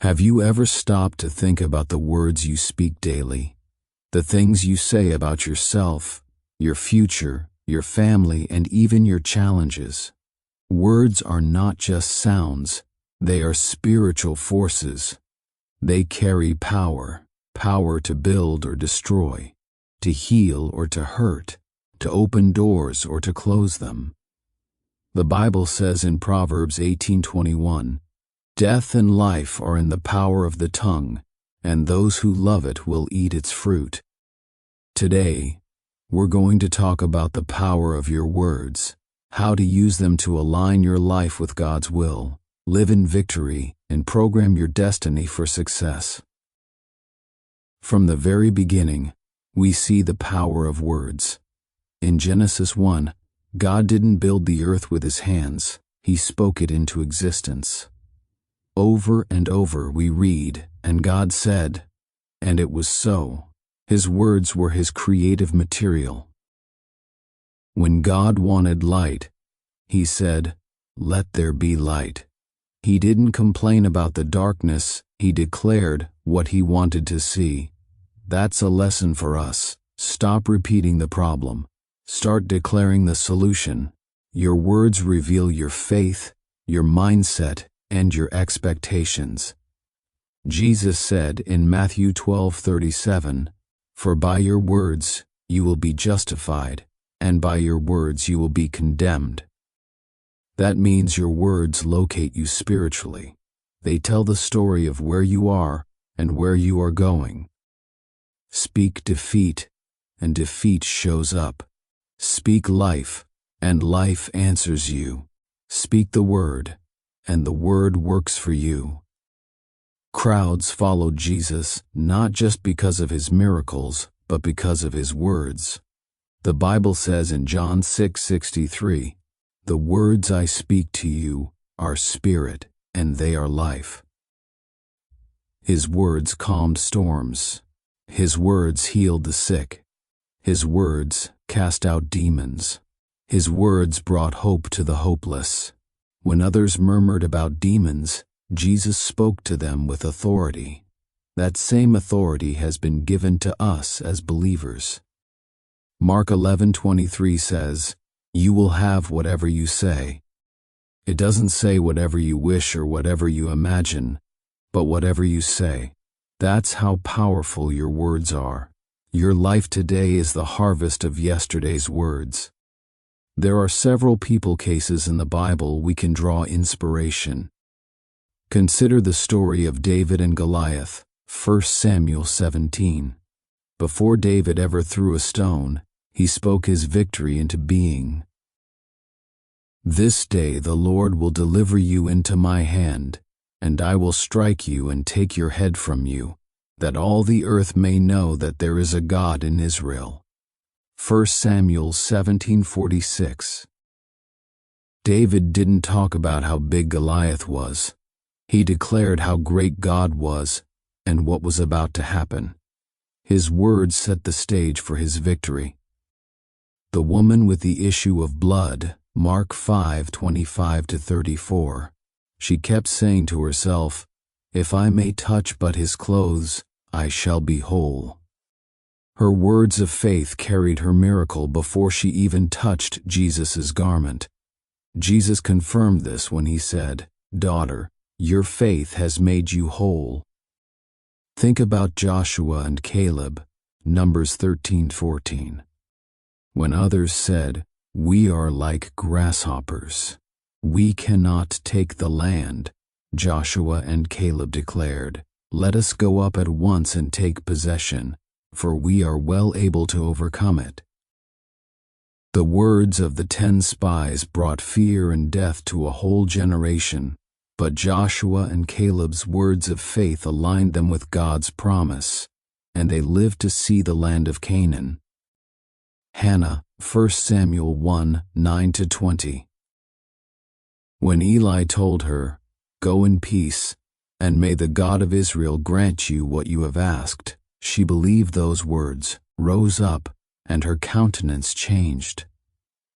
Have you ever stopped to think about the words you speak daily? The things you say about yourself, your future, your family, and even your challenges? Words are not just sounds, they are spiritual forces. They carry power, power to build or destroy, to heal or to hurt, to open doors or to close them. The Bible says in Proverbs 18:21, "Death and life are in the power of the tongue, and those who love it will eat its fruit." Today, we're going to talk about the power of your words, how to use them to align your life with God's will, live in victory, and program your destiny for success. From the very beginning, we see the power of words. In Genesis 1, God didn't build the earth with his hands, he spoke it into existence. Over and over we read, "And God said," and it was so. His words were his creative material. When God wanted light, he said, "Let there be light." He didn't complain about the darkness, he declared what he wanted to see. That's a lesson for us. Stop repeating the problem. Start declaring the solution. Your words reveal your faith, your mindset, and your expectations. Jesus said in Matthew 12:37, "For by your words you will be justified, and by your words you will be condemned." That means your words locate you spiritually. They tell the story of where you are and where you are going. Speak defeat, and defeat shows up. Speak life, and life answers you. Speak the word, and the word works for you. Crowds followed Jesus not just because of his miracles, but because of his words. The Bible says in John 6:63, "The words I speak to you are spirit, and they are life." His words calmed storms. His words healed the sick. His words cast out demons. His words brought hope to the hopeless. When others murmured about demons, Jesus spoke to them with authority. That same authority has been given to us as believers. Mark 11:23 says, "You will have whatever you say." It doesn't say whatever you wish or whatever you imagine, but whatever you say. That's how powerful your words are. Your life today is the harvest of yesterday's words. There are several people cases in the Bible we can draw inspiration. Consider the story of David and Goliath, 1 Samuel 17. Before David ever threw a stone, he spoke his victory into being. "This day the Lord will deliver you into my hand, and I will strike you and take your head from you, that all the earth may know that there is a God in Israel." 1 Samuel 17:46. David didn't talk about how big Goliath was. He declared how great God was and what was about to happen. His words set the stage for his victory. The woman with the issue of blood, Mark 5:25-34. She kept saying to herself, "If I may touch but his clothes, I shall be whole." Her words of faith carried her miracle before she even touched Jesus' garment. Jesus confirmed this when he said, "Daughter, your faith has made you whole." Think about Joshua and Caleb, Numbers 13:14. When others said, "We are like grasshoppers. We cannot take the land," Joshua and Caleb declared, "Let us go up at once and take possession, for we are well able to overcome it." The words of the 10 spies brought fear and death to a whole generation, but Joshua and Caleb's words of faith aligned them with God's promise, and they lived to see the land of Canaan. Hannah, 1 Samuel 1:9-20. When Eli told her, "Go in peace, and may the God of Israel grant you what you have asked," she believed those words, rose up, and her countenance changed.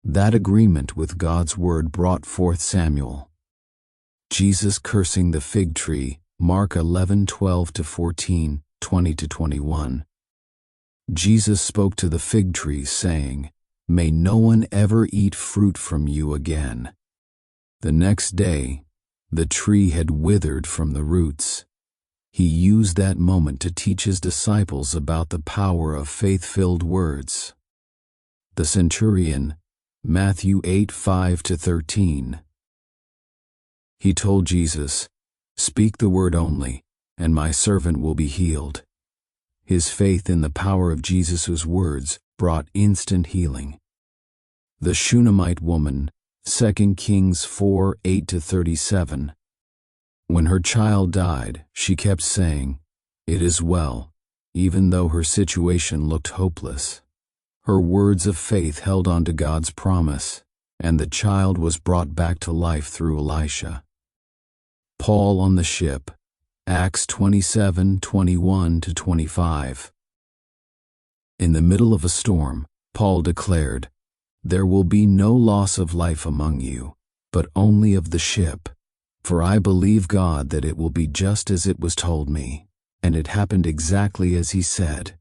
That agreement with God's word brought forth Samuel. Jesus cursing the fig tree Mark 11:12-14, 20-21. Jesus spoke to the fig trees, saying, "May no one ever eat fruit from you again." The next day, the tree had withered from the roots. He used that moment to teach his disciples about the power of faith-filled words. The centurion, Matthew 8:5-13. He told Jesus, "Speak the word only, and my servant will be healed." His faith in the power of Jesus' words brought instant healing. The Shunammite Woman, 2 Kings 4:8-37. When her child died, she kept saying, "It is well," even though her situation looked hopeless. Her words of faith held on to God's promise, and the child was brought back to life through Elisha. Paul on the ship, Acts 27:21-25. In the middle of a storm, Paul declared, "There will be no loss of life among you, but only of the ship. For I believe God that it will be just as it was told me," and it happened exactly as he said.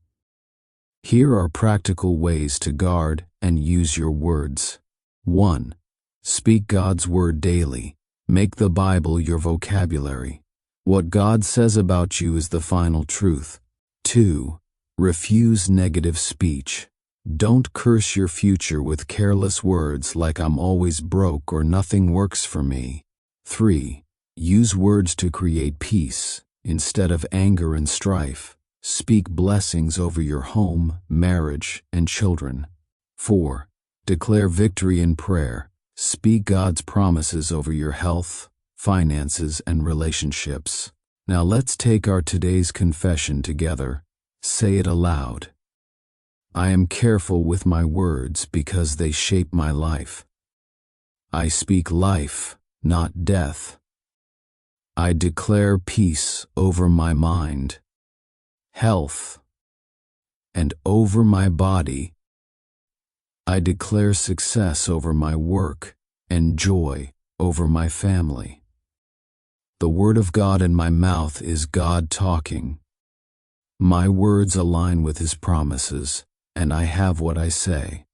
Here are practical ways to guard and use your words. 1. Speak God's word daily. Make the Bible your vocabulary. What God says about you is the final truth. 2. Refuse negative speech. Don't curse your future with careless words like "I'm always broke" or "nothing works for me." 3. Use words to create peace instead of anger and strife. Speak blessings over your home, marriage, and children. 4. Declare victory in prayer. Speak God's promises over your health, finances, and relationships. Now let's take our today's confession together. Say it aloud. I am careful with my words because they shape my life. I speak life, not death. I declare peace over my mind, health, and over my body. I declare success over my work and joy over my family. The word of God in my mouth is God talking. My words align with His promises, and I have what I say.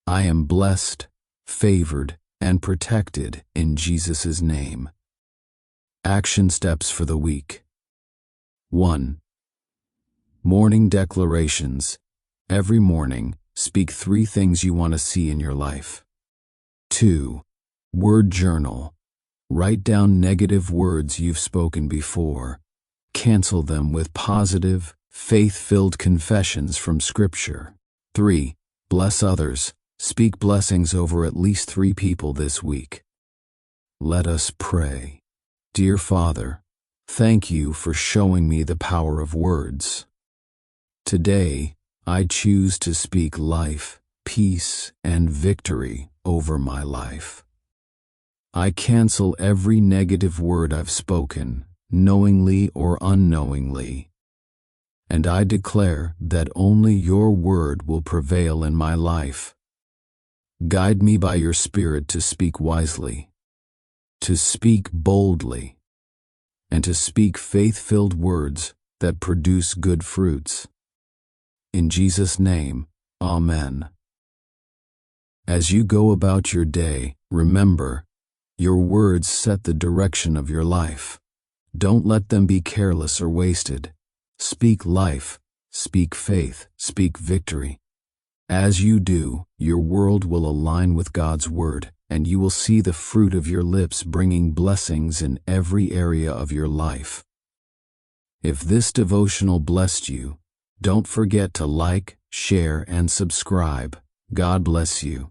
I am blessed, favored, and protected in Jesus' name. Action steps for the week. 1. Morning declarations. Every morning, speak 3 things you want to see in your life. 2. Word journal. Write down negative words you've spoken before. Cancel them with positive, faith-filled confessions from Scripture. 3. Bless others. Speak blessings over at least 3 people this week. Let us pray. Dear Father, thank you for showing me the power of words. Today, I choose to speak life, peace, and victory over my life. I cancel every negative word I've spoken, knowingly or unknowingly, and I declare that only your word will prevail in my life. Guide me by your Spirit to speak wisely, to speak boldly, and to speak faith-filled words that produce good fruits. In Jesus' name, Amen. As you go about your day, remember, your words set the direction of your life. Don't let them be careless or wasted. Speak life, speak faith, speak victory. As you do, your world will align with God's word, and you will see the fruit of your lips bringing blessings in every area of your life. If this devotional blessed you, don't forget to like, share, and subscribe. God bless you.